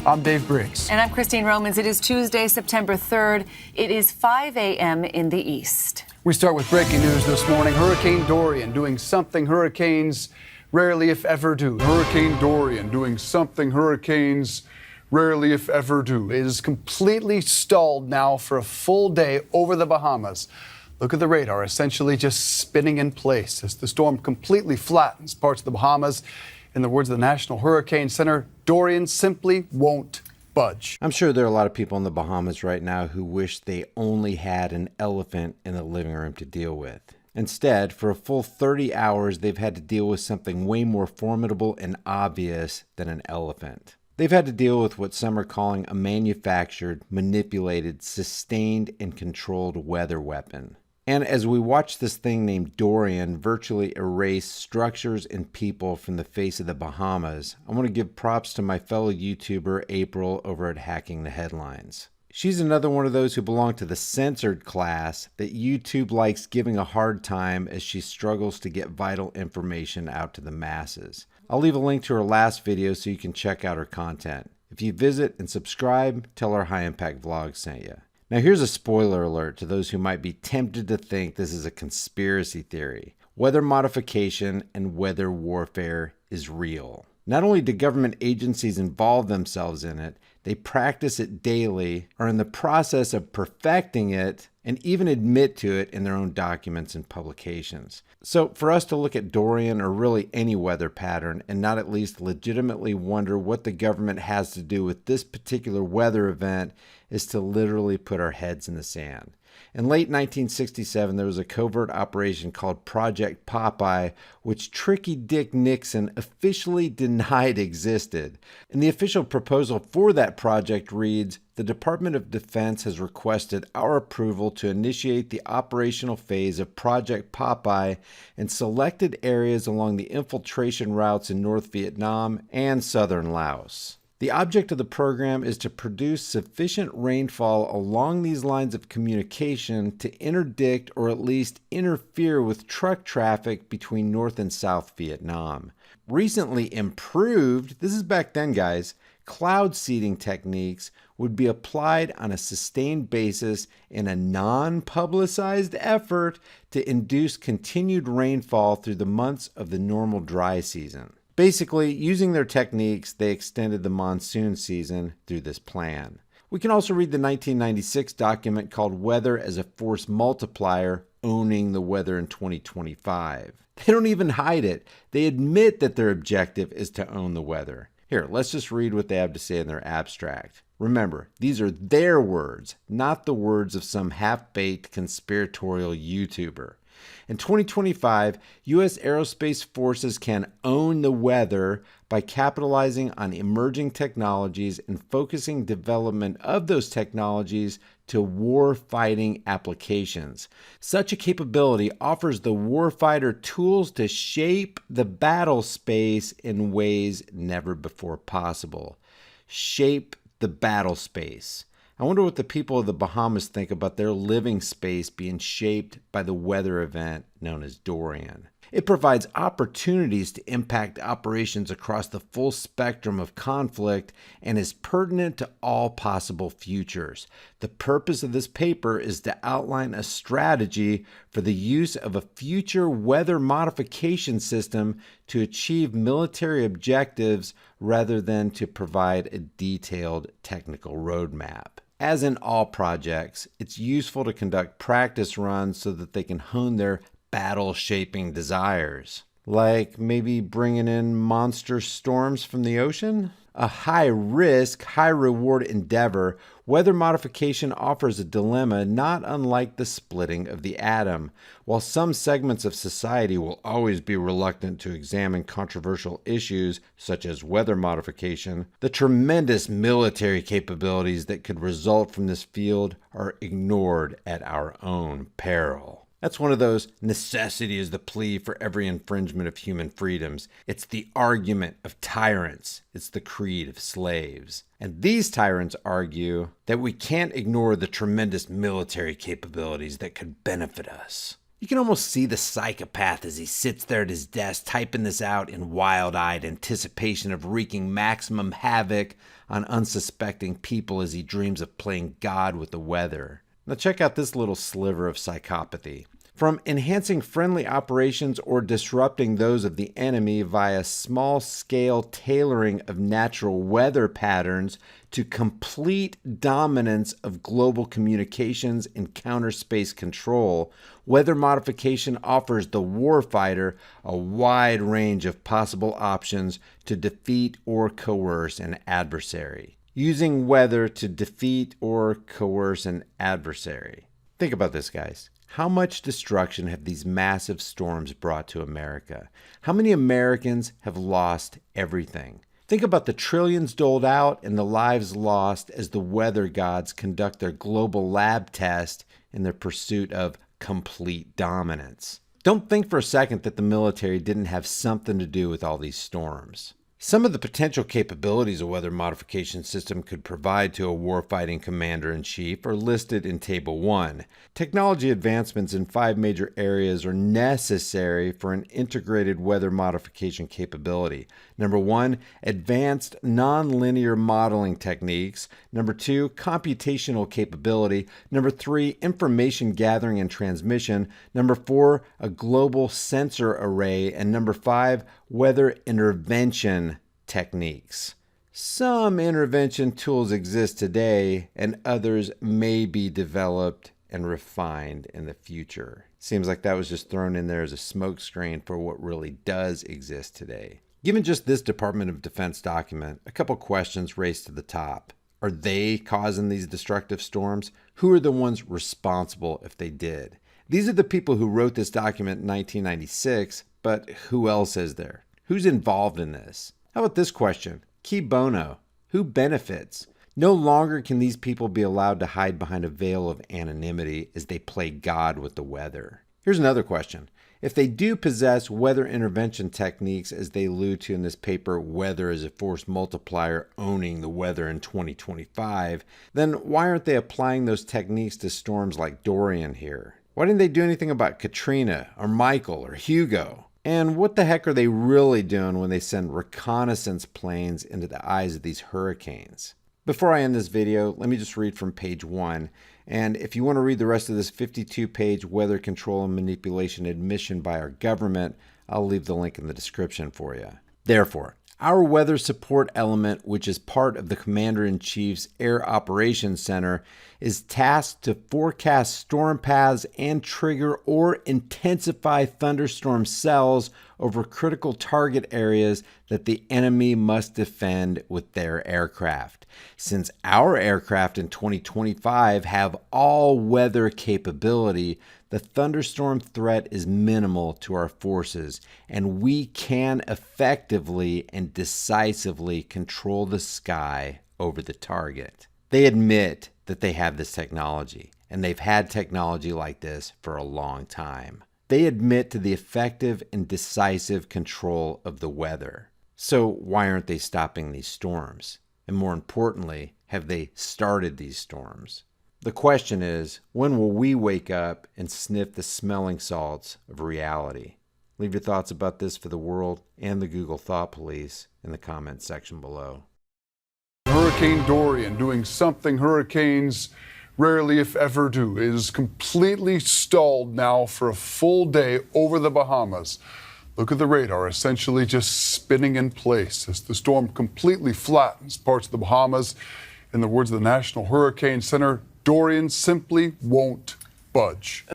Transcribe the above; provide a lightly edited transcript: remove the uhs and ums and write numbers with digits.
I'm Dave Briggs. And I'm Christine Romans. It is Tuesday, September 3rd. It is 5 a.m. in the East. We start with breaking news this morning. Hurricane Dorian doing something hurricanes rarely, if ever, do. Hurricane Dorian doing something hurricanes rarely, if ever, do. It is completely stalled now for a full day over the Bahamas. Look at the radar, essentially just spinning in place as the storm completely flattens parts of the Bahamas. In the words of the National Hurricane Center, Dorian simply won't budge. I'm sure there are a lot of people in the Bahamas right now who wish they only had an elephant in the living room to deal with. Instead, for a full 30 hours, they've had to deal with something way more formidable and obvious than an elephant. They've had to deal with what some are calling a manufactured, manipulated, sustained, and controlled weather weapon. And as we watch this thing named Dorian virtually erase structures and people from the face of the Bahamas, I want to give props to my fellow YouTuber April over at Hacking the Headlines. She's another one of those who belong to the censored class that YouTube likes giving a hard time as she struggles to get vital information out to the masses. I'll leave a link to her last video so you can check out her content. If you visit and subscribe, tell her High Impact Vlog sent you. Now here's a spoiler alert to those who might be tempted to think this is a conspiracy theory. Weather modification and weather warfare is real. Not only do government agencies involve themselves in it, they practice it daily, are in the process of perfecting it, and even admit to it in their own documents and publications. So for us to look at Dorian or really any weather pattern and not at least legitimately wonder what the government has to do with this particular weather event is to literally put our heads in the sand. In late 1967, there was a covert operation called Project Popeye, which Tricky Dick Nixon officially denied existed. And the official proposal for that project reads, "The Department of Defense has requested our approval to initiate the operational phase of Project Popeye in selected areas along the infiltration routes in North Vietnam and southern Laos." The object of the program is to produce sufficient rainfall along these lines of communication to interdict or at least interfere with truck traffic between North and South Vietnam. Recently improved, this is back then guys, cloud seeding techniques would be applied on a sustained basis in a non-publicized effort to induce continued rainfall through the months of the normal dry season. Basically, using their techniques, they extended the monsoon season through this plan. We can also read the 1996 document called Weather as a Force Multiplier, Owning the Weather in 2025. They don't even hide it. They admit that their objective is to own the weather. Here, let's just read what they have to say in their abstract. Remember, these are their words, not the words of some half-baked conspiratorial YouTuber. In 2025, U.S. aerospace forces can own the weather by capitalizing on emerging technologies and focusing development of those technologies to war-fighting applications. Such a capability offers the warfighter tools to shape the battle space in ways never before possible. Shape the battle space. I wonder what the people of the Bahamas think about their living space being shaped by the weather event known as Dorian. It provides opportunities to impact operations across the full spectrum of conflict and is pertinent to all possible futures. The purpose of this paper is to outline a strategy for the use of a future weather modification system to achieve military objectives rather than to provide a detailed technical roadmap. As in all projects, it's useful to conduct practice runs so that they can hone their battle-shaping desires. Like maybe bringing in monster storms from the ocean? A high-risk, high-reward endeavor, weather modification offers a dilemma not unlike the splitting of the atom. While some segments of society will always be reluctant to examine controversial issues such as weather modification, the tremendous military capabilities that could result from this field are ignored at our own peril. That's one of those necessity is the plea for every infringement of human freedoms. It's the argument of tyrants. It's the creed of slaves. And these tyrants argue that we can't ignore the tremendous military capabilities that could benefit us. You can almost see the psychopath as he sits there at his desk typing this out in wild-eyed anticipation of wreaking maximum havoc on unsuspecting people as he dreams of playing God with the weather. Now check out this little sliver of psychopathy. From enhancing friendly operations or disrupting those of the enemy via small-scale tailoring of natural weather patterns to complete dominance of global communications and counter-space control, weather modification offers the warfighter a wide range of possible options to defeat or coerce an adversary. Using weather to defeat or coerce an adversary. Think about this, guys. How much destruction have these massive storms brought to America? How many Americans have lost everything? Think about the trillions doled out and the lives lost as the weather gods conduct their global lab test in their pursuit of complete dominance. Don't think for a second that the military didn't have something to do with all these storms. Some of the potential capabilities a weather modification system could provide to a warfighting commander-in-chief are listed in Table 1. Technology advancements in 5 major areas are necessary for an integrated weather modification capability. Number 1, advanced nonlinear modeling techniques. Number 2, computational capability. Number 3, information gathering and transmission. Number 4, a global sensor array. And number 5, weather intervention techniques. Some intervention tools exist today, and others may be developed and refined in the future. Seems like that was just thrown in there as a smokescreen for what really does exist today. Given just this Department of Defense document, a couple questions race to the top. Are they causing these destructive storms? Who are the ones responsible if they did? These are the people who wrote this document in 1996, but who else is there? Who's involved in this? How about this question? Qui bono? Who benefits? No longer can these people be allowed to hide behind a veil of anonymity as they play God with the weather. Here's another question. If they do possess weather intervention techniques, as they allude to in this paper, Weather as a Force Multiplier Owning the Weather in 2025, then why aren't they applying those techniques to storms like Dorian here? Why didn't they do anything about Katrina or Michael or Hugo? And what the heck are they really doing when they send reconnaissance planes into the eyes of these hurricanes? Before I end this video, let me just read from page 1. And if you want to read the rest of this 52-page weather control and manipulation admission by our government, I'll leave the link in the description for you. Therefore, our weather support element, which is part of the Commander-in-Chief's Air Operations Center, is tasked to forecast storm paths and trigger or intensify thunderstorm cells over critical target areas that the enemy must defend with their aircraft. Since our aircraft in 2025 have all-weather capability, the thunderstorm threat is minimal to our forces, and we can effectively and decisively control the sky over the target. They admit that they have this technology, and they've had technology like this for a long time. They admit to the effective and decisive control of the weather. So why aren't they stopping these storms? And more importantly, have they started these storms? The question is, when will we wake up and sniff the smelling salts of reality? Leave your thoughts about this for the world and the Google Thought Police in the comments section below. Hurricane Dorian, doing something hurricanes rarely if ever do, is completely stalled now for a full day over the Bahamas. Look at the radar, essentially just spinning in place as the storm completely flattens parts of the Bahamas. In the words of the National Hurricane Center, Dorian simply won't budge.